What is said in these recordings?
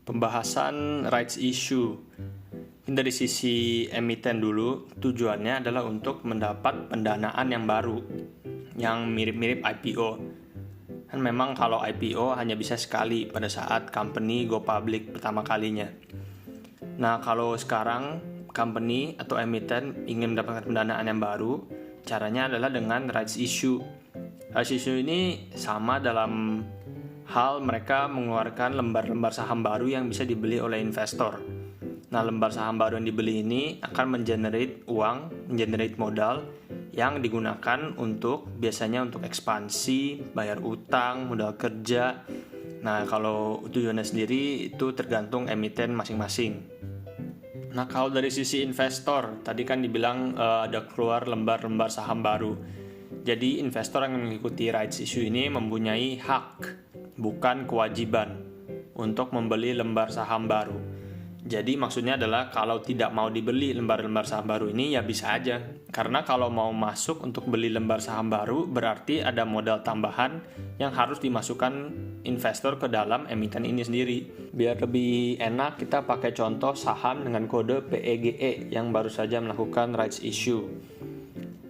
Pembahasan rights issue. Dari sisi emiten dulu, tujuannya adalah untuk mendapat pendanaan yang baru, yang mirip-mirip IPO. Dan memang kalau IPO hanya bisa sekali pada saat company go public pertama kalinya. Nah, kalau sekarang company atau emiten ingin mendapatkan pendanaan yang baru, caranya adalah dengan rights issue. Rights issue ini sama dalam hal mereka mengeluarkan lembar-lembar saham baru yang bisa dibeli oleh investor. Nah, lembar saham baru yang dibeli ini akan mengenerate uang, mengenerate modal yang digunakan biasanya untuk ekspansi, bayar utang, modal kerja. Nah, kalau tujuannya sendiri itu tergantung emiten masing-masing. Nah, kalau dari sisi investor, tadi kan dibilang ada keluar lembar-lembar saham baru. Jadi, investor yang mengikuti rights issue ini mempunyai hak, bukan kewajiban, untuk membeli lembar saham baru. Jadi maksudnya adalah kalau tidak mau dibeli lembar-lembar saham baru ini ya bisa aja. Karena kalau mau masuk untuk beli lembar saham baru berarti ada modal tambahan yang harus dimasukkan investor ke dalam emiten ini sendiri. Biar lebih enak kita pakai contoh saham dengan kode PEGE yang baru saja melakukan rights issue.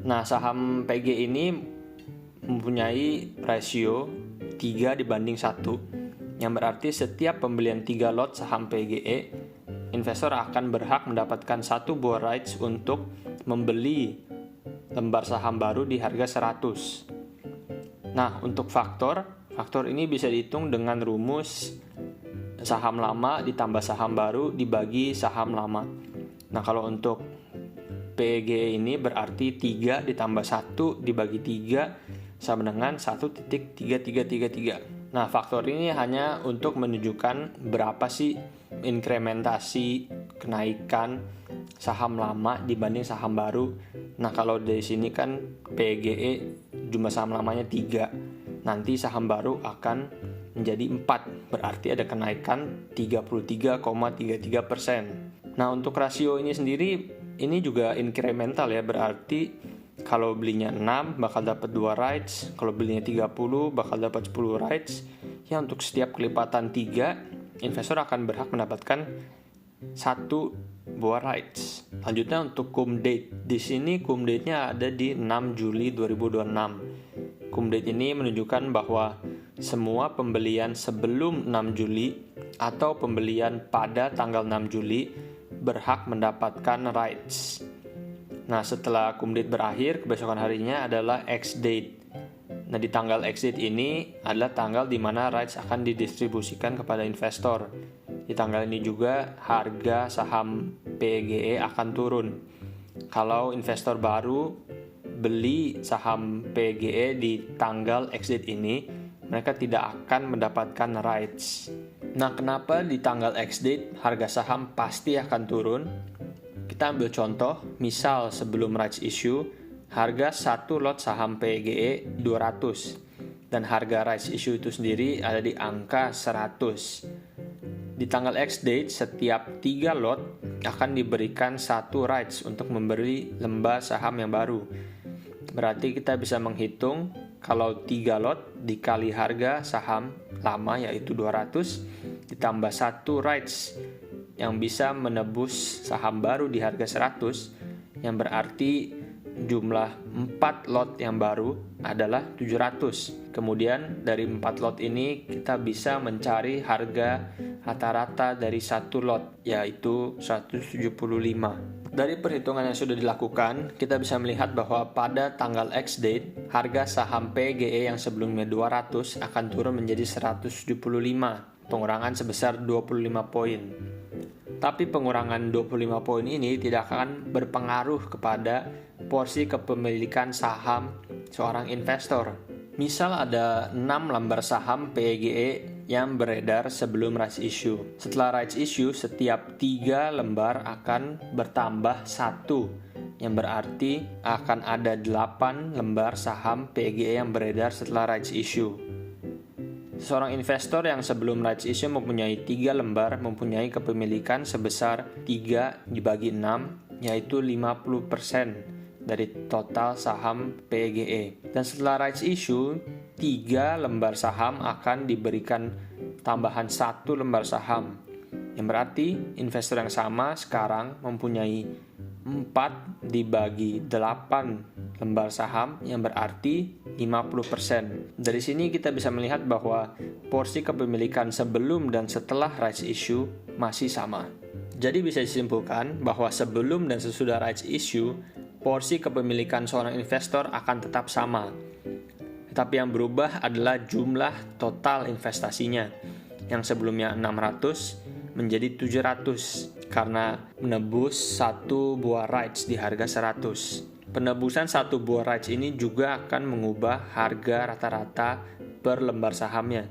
Nah, saham PEGE ini mempunyai rasio 3:1, yang berarti setiap pembelian 3 lot saham PEGE, investor akan berhak mendapatkan 1 buah rights untuk membeli lembar saham baru di harga 100. Nah, untuk faktor ini bisa dihitung dengan rumus saham lama ditambah saham baru dibagi saham lama. Nah, kalau untuk PEGE ini berarti 3 ditambah 1 dibagi 3 sama dengan 1.3333. Nah, faktor ini hanya untuk menunjukkan berapa sih inkrementasi kenaikan saham lama dibanding saham baru. Nah, kalau dari sini kan PEGE jumlah saham lamanya 3. Nanti saham baru akan menjadi 4. Berarti ada kenaikan 33,33%. Nah, untuk rasio ini sendiri ini juga inkremental ya, berarti kalau belinya 6 bakal dapat 2 rights, kalau belinya 30 bakal dapat 10 rights. Ya, untuk setiap kelipatan 3, investor akan berhak mendapatkan 1 buah rights. Lanjutnya untuk cum date. Di sini cum date-nya ada di 6 Juli 2026. Cum date ini menunjukkan bahwa semua pembelian sebelum 6 Juli atau pembelian pada tanggal 6 Juli berhak mendapatkan rights. Nah, setelah cum date berakhir, kebesokan harinya adalah ex date. Nah, di tanggal ex date ini adalah tanggal di mana rights akan didistribusikan kepada investor. Di tanggal ini juga harga saham PEGE akan turun. Kalau investor baru beli saham PEGE di tanggal ex date ini, mereka tidak akan mendapatkan rights. Nah, kenapa di tanggal ex date harga saham pasti akan turun? Kita ambil contoh, misal sebelum rights issue, harga 1 lot saham PEGE 200 dan harga rights issue itu sendiri ada di angka 100. Di tanggal X date, setiap 3 lot akan diberikan 1 rights untuk memberi lembar saham yang baru. Berarti kita bisa menghitung kalau 3 lot dikali harga saham lama yaitu 200 ditambah 1 rights yang bisa menebus saham baru di harga 100, yang berarti jumlah 4 lot yang baru adalah 700. Kemudian dari 4 lot ini kita bisa mencari harga rata-rata dari 1 lot yaitu 175. Dari perhitungan yang sudah dilakukan, kita bisa melihat bahwa pada tanggal X date, harga saham PEGE yang sebelumnya 200 akan turun menjadi 175, pengurangan sebesar 25 poin. Tapi pengurangan 25 poin ini tidak akan berpengaruh kepada porsi kepemilikan saham seorang investor. Misal ada 6 lembar saham PEGE yang beredar sebelum rights issue. Setelah rights issue, setiap 3 lembar akan bertambah 1, yang berarti akan ada 8 lembar saham PEGE yang beredar setelah rights issue. Seorang investor yang sebelum rights issue mempunyai 3 lembar mempunyai kepemilikan sebesar 3 dibagi 6, yaitu 50% dari total saham PEGE. Dan setelah rights issue, 3 lembar saham akan diberikan tambahan 1 lembar saham. Yang berarti investor yang sama sekarang mempunyai 4 dibagi 8 lembar saham, yang berarti 50%. Dari sini kita bisa melihat bahwa porsi kepemilikan sebelum dan setelah rights issue masih sama. Jadi bisa disimpulkan bahwa sebelum dan sesudah rights issue, porsi kepemilikan seorang investor akan tetap sama. Tetapi yang berubah adalah jumlah total investasinya, yang sebelumnya 600 menjadi 700 karena menebus satu buah rights di harga 100. Penebusan satu buah rights ini juga akan mengubah harga rata-rata per lembar sahamnya.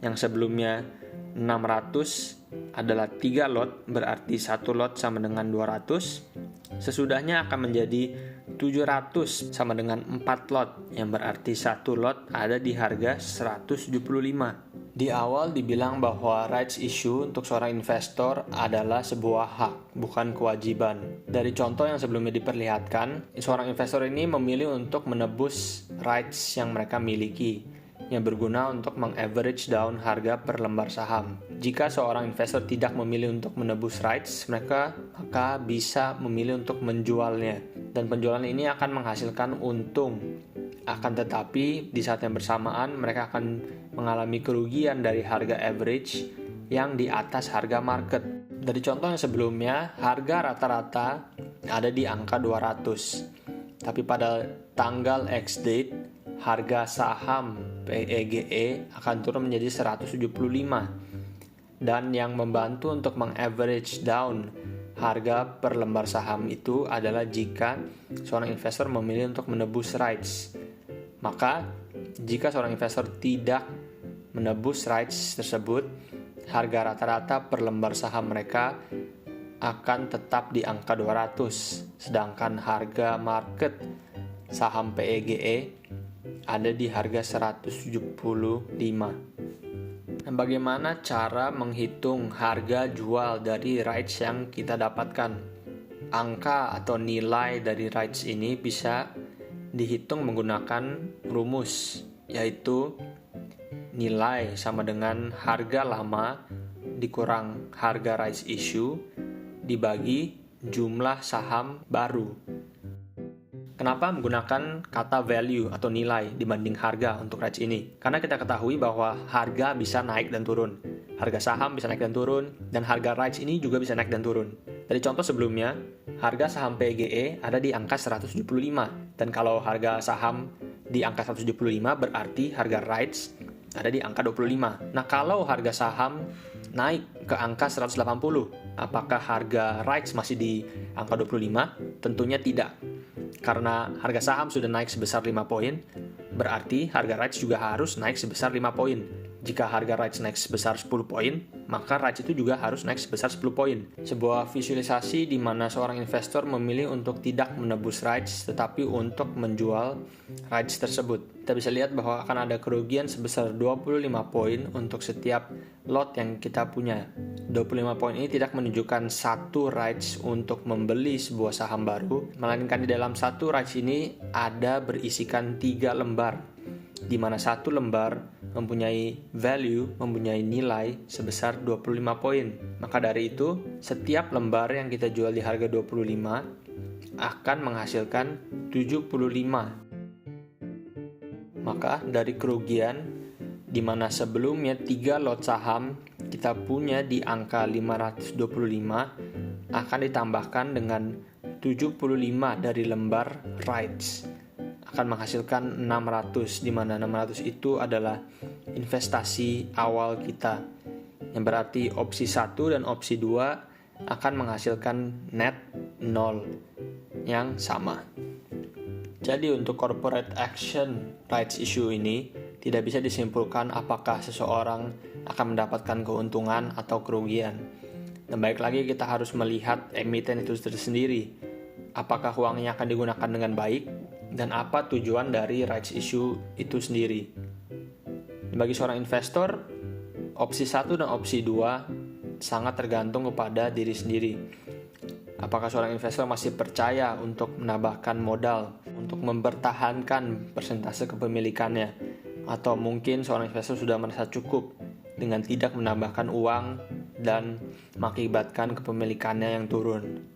Yang sebelumnya 600 adalah 3 lot, berarti satu lot sama dengan 200. Sesudahnya akan menjadi 700 sama dengan 4 lot, yang berarti satu lot ada di harga 175. Di awal dibilang bahwa rights issue untuk seorang investor adalah sebuah hak, bukan kewajiban. Dari contoh yang sebelumnya diperlihatkan, seorang investor ini memilih untuk menebus rights yang mereka miliki, yang berguna untuk meng-average down harga per lembar saham. Jika seorang investor tidak memilih untuk menebus rights, maka bisa memilih untuk menjualnya. Dan penjualan ini akan menghasilkan untung. Akan tetapi, di saat yang bersamaan, mereka akan mengalami kerugian dari harga average yang di atas harga market. Dari contoh yang sebelumnya, harga rata-rata ada di angka 200. Tapi pada tanggal X date, harga saham PEGE akan turun menjadi 175. Dan yang membantu untuk meng-average down harga per lembar saham itu adalah jika seorang investor memilih untuk menebus rights. Maka, jika seorang investor tidak menebus rights tersebut, harga rata-rata per lembar saham mereka akan tetap di angka 200, sedangkan harga market saham PEGE ada di harga 175. Nah, bagaimana cara menghitung harga jual dari rights yang kita dapatkan? Angka atau nilai dari rights ini bisa dihitung menggunakan rumus, yaitu nilai sama dengan harga lama dikurang harga rights issue dibagi jumlah saham baru. Kenapa menggunakan kata value atau nilai dibanding harga untuk rights ini? Karena kita ketahui bahwa harga bisa naik dan turun. Harga saham bisa naik dan turun, dan harga rights ini juga bisa naik dan turun. Dari contoh sebelumnya, harga saham PGE ada di angka 175. Dan kalau harga saham di angka 175 berarti harga rights ada di angka 25. Nah, kalau harga saham naik ke angka 180, apakah harga rights masih di angka 25? Tentunya tidak. Karena harga saham sudah naik sebesar 5 poin, berarti harga rights juga harus naik sebesar 5 poin. Jika harga rights naik sebesar 10 poin, maka rights itu juga harus naik sebesar 10 poin. Sebuah visualisasi di mana seorang investor memilih untuk tidak menebus rights, tetapi untuk menjual rights tersebut. Kita bisa lihat bahwa akan ada kerugian sebesar 25 poin untuk setiap lot yang kita punya. 25 poin ini tidak menunjukkan satu rights untuk membeli sebuah saham baru, melainkan di dalam satu rights ini ada berisikan 3 lembar, di mana satu lembar mempunyai value, mempunyai nilai sebesar 25 poin. Maka dari itu, setiap lembar yang kita jual di harga 25 akan menghasilkan 75. Maka dari kerugian, di mana sebelumnya 3 lot saham kita punya di angka 525, akan ditambahkan dengan 75 dari lembar rights, akan menghasilkan 600, di mana 600 itu adalah investasi awal kita, yang berarti opsi 1 dan opsi 2 akan menghasilkan net 0 yang sama. Jadi untuk corporate action rights issue ini tidak bisa disimpulkan apakah seseorang akan mendapatkan keuntungan atau kerugian. Dan baik lagi kita harus melihat emiten itu tersendiri, apakah uangnya akan digunakan dengan baik dan apa tujuan dari rights issue itu sendiri. Bagi seorang investor, opsi 1 dan opsi 2 sangat tergantung kepada diri sendiri. Apakah seorang investor masih percaya untuk menambahkan modal, untuk mempertahankan persentase kepemilikannya, atau mungkin seorang investor sudah merasa cukup dengan tidak menambahkan uang dan mengakibatkan kepemilikannya yang turun.